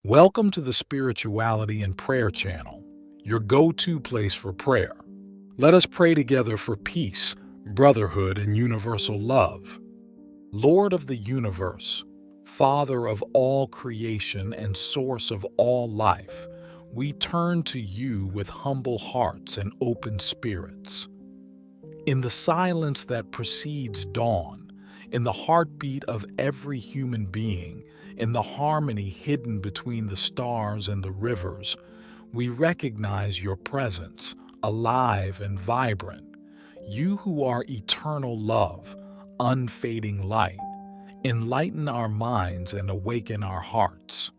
Welcome to the Spirituality and Prayer channel, your go-to place for prayer. Let us pray together for peace, brotherhood, and universal love. Lord of the universe, Father of all creation and source of all life, we turn to you with humble hearts and open spirits. In the silence that precedes dawn, in the heartbeat of every human being, in the harmony hidden between the stars and the rivers, we recognize your presence, alive and vibrant. You who are eternal love, unfading light, enlighten our minds and awaken our hearts.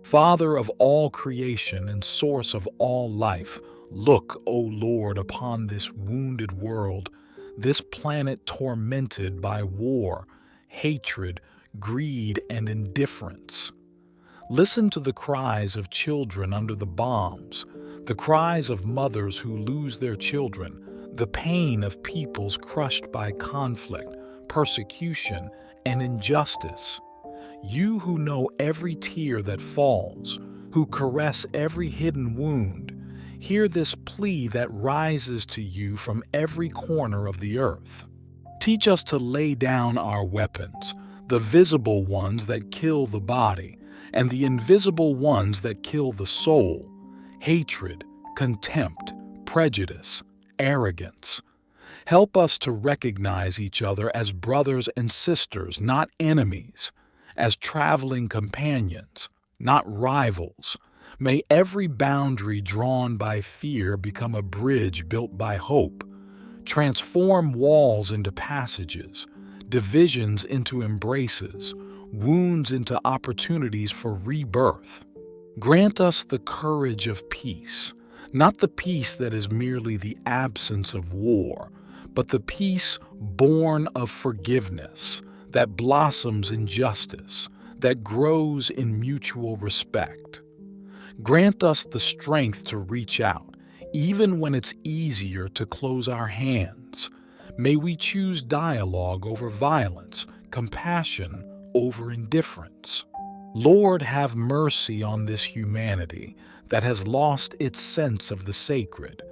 Father of all creation and source of all life, look, O Lord, upon this wounded world, this planet tormented by war, hatred, greed, and indifference. Listen to the cries of children under the bombs, the cries of mothers who lose their children, the pain of peoples crushed by conflict, persecution, and injustice. You who know every tear that falls, who caress every hidden wound, hear this plea that rises to you from every corner of the earth. Teach us to lay down our weapons, the visible ones that kill the body, and the invisible ones that kill the soul: hatred, contempt, prejudice, arrogance. Help us to recognize each other as brothers and sisters, not enemies, as traveling companions, not rivals. May every boundary drawn by fear become a bridge built by hope. Transform walls into passages, divisions into embraces, wounds into opportunities for rebirth. Grant us the courage of peace, not the peace that is merely the absence of war, but the peace born of forgiveness, that blossoms in justice, that grows in mutual respect. Grant us the strength to reach out, even when it's easier to close our hands. May we choose dialogue over violence, compassion over indifference. Lord, have mercy on this humanity that has lost its sense of the sacred,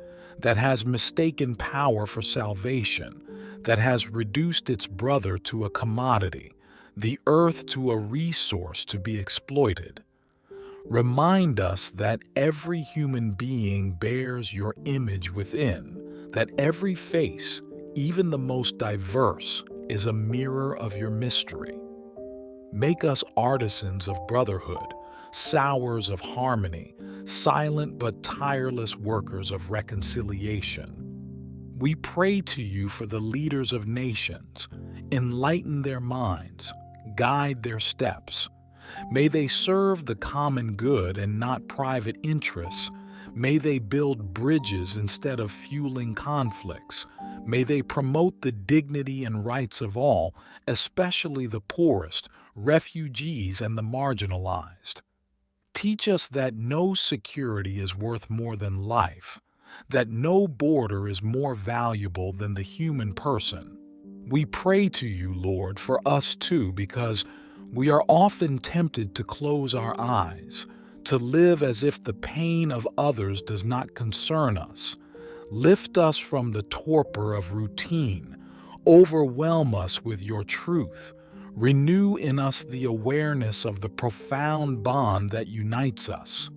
that has mistaken power for salvation, that has reduced its brother to a commodity, the earth to a resource to be exploited. Remind us that every human being bears your image within, that every face, even the most diverse, is a mirror of your mystery. Make us artisans of brotherhood, sowers of harmony, silent but tireless workers of reconciliation. We pray to you for the leaders of nations. Enlighten their minds, guide their steps. May they serve the common good and not private interests. May they build bridges instead of fueling conflicts. May they promote the dignity and rights of all, especially the poorest, refugees, and the marginalized. Teach us that no security is worth more than life, that no border is more valuable than the human person. We pray to you, Lord, for us too, because we are often tempted to close our eyes, to live as if the pain of others does not concern us. Lift us from the torpor of routine. Overwhelm us with your truth. Renew in us the awareness of the profound bond that unites us.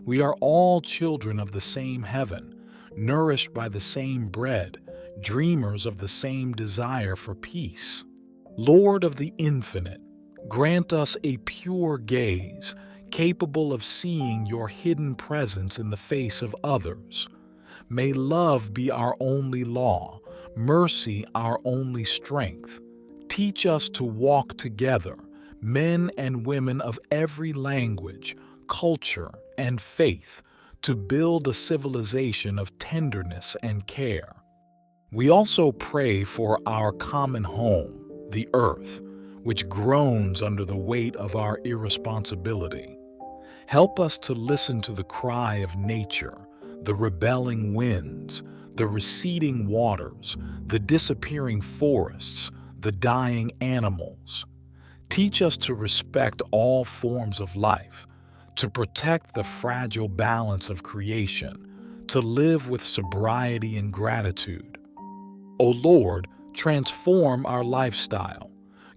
We are all children of the same heaven, nourished by the same bread, dreamers of the same desire for peace. Lord of the infinite, grant us a pure gaze, capable of seeing your hidden presence in the face of others. May love be our only law, mercy our only strength. Teach us to walk together, men and women of every language, culture, and faith, to build a civilization of tenderness and care. We also pray for our common home, the earth, which groans under the weight of our irresponsibility. Help us to listen to the cry of nature, the rebelling winds, the receding waters, the disappearing forests, the dying animals. Teach us to respect all forms of life, to protect the fragile balance of creation, to live with sobriety and gratitude. O Lord, transform our lifestyle.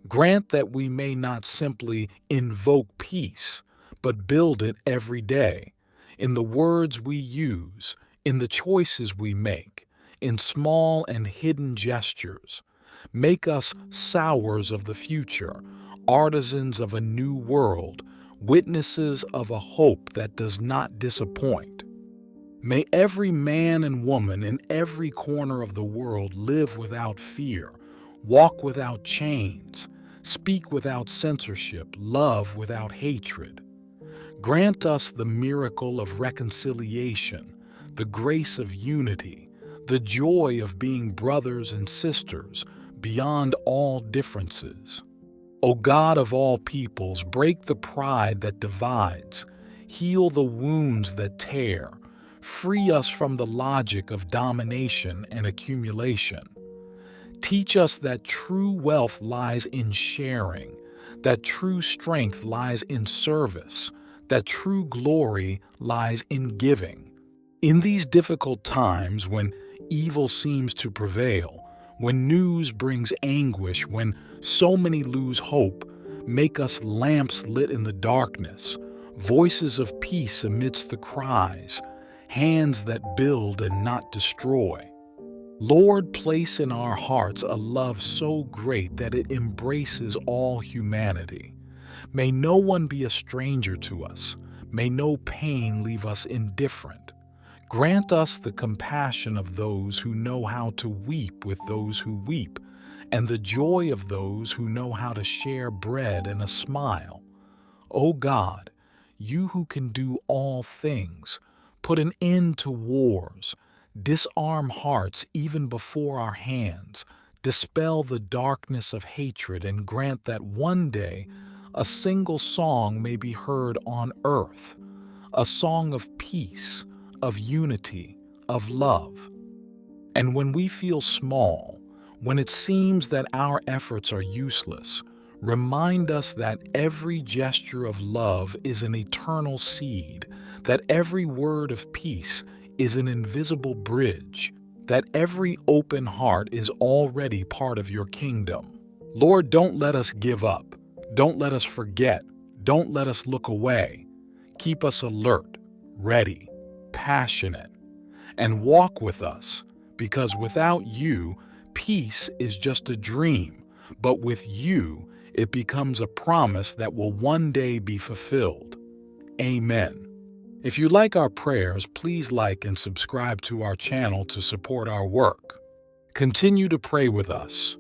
Grant that we may not simply invoke peace, but build it every day, in the words we use, in the choices we make, in small and hidden gestures. Make us sowers of the future, artisans of a new world, witnesses of a hope that does not disappoint. May every man and woman in every corner of the world live without fear, walk without chains, speak without censorship, love without hatred. Grant us the miracle of reconciliation, the grace of unity, the joy of being brothers and sisters beyond all differences. O God of all peoples, break the pride that divides, heal the wounds that tear, free us from the logic of domination and accumulation. Teach us that true wealth lies in sharing, that true strength lies in service, that true glory lies in giving. In these difficult times when evil seems to prevail, when news brings anguish, when so many lose hope, make us lamps lit in the darkness, voices of peace amidst the cries, hands that build and not destroy. Lord, place in our hearts a love so great that it embraces all humanity. May no one be a stranger to us. May no pain leave us indifferent. Grant us the compassion of those who know how to weep with those who weep, and the joy of those who know how to share bread and a smile. O God, you who can do all things, put an end to wars, disarm hearts even before our hands, dispel the darkness of hatred, and grant that one day a single song may be heard on earth, a song of peace, of unity, of love. And when we feel small, when it seems that our efforts are useless, remind us that every gesture of love is an eternal seed, that every word of peace is an invisible bridge, that every open heart is already part of your kingdom. Lord, don't let us give up. Don't let us forget. Don't let us look away. Keep us alert, ready, passionate, and walk with us, because without you, peace is just a dream, but with you, it becomes a promise that will one day be fulfilled. Amen. If you like our prayers, please like and subscribe to our channel to support our work. Continue to pray with us.